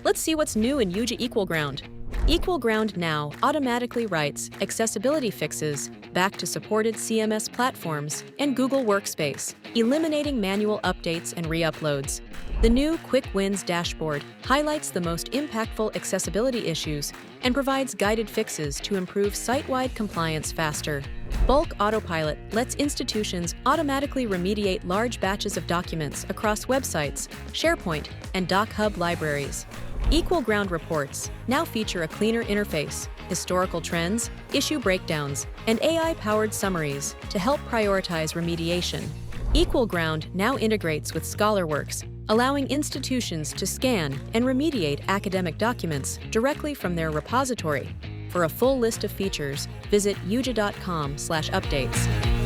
Let's see what's new in YuJa EqualGround. EqualGround now automatically writes accessibility fixes back to supported CMS platforms and Google Workspace, eliminating manual updates and re-uploads. The new Quick Wins dashboard highlights the most impactful accessibility issues and provides guided fixes to improve site-wide compliance faster. Bulk AutoPilot lets institutions automatically remediate large batches of documents across websites, SharePoint, and DocHub libraries. EqualGround reports now feature a cleaner interface, historical trends, issue breakdowns, and AI-powered summaries to help prioritize remediation. EqualGround now integrates with ScholarWorks, allowing institutions to scan and remediate academic documents directly from their repository. For a full list of features, visit yuja.com/updates.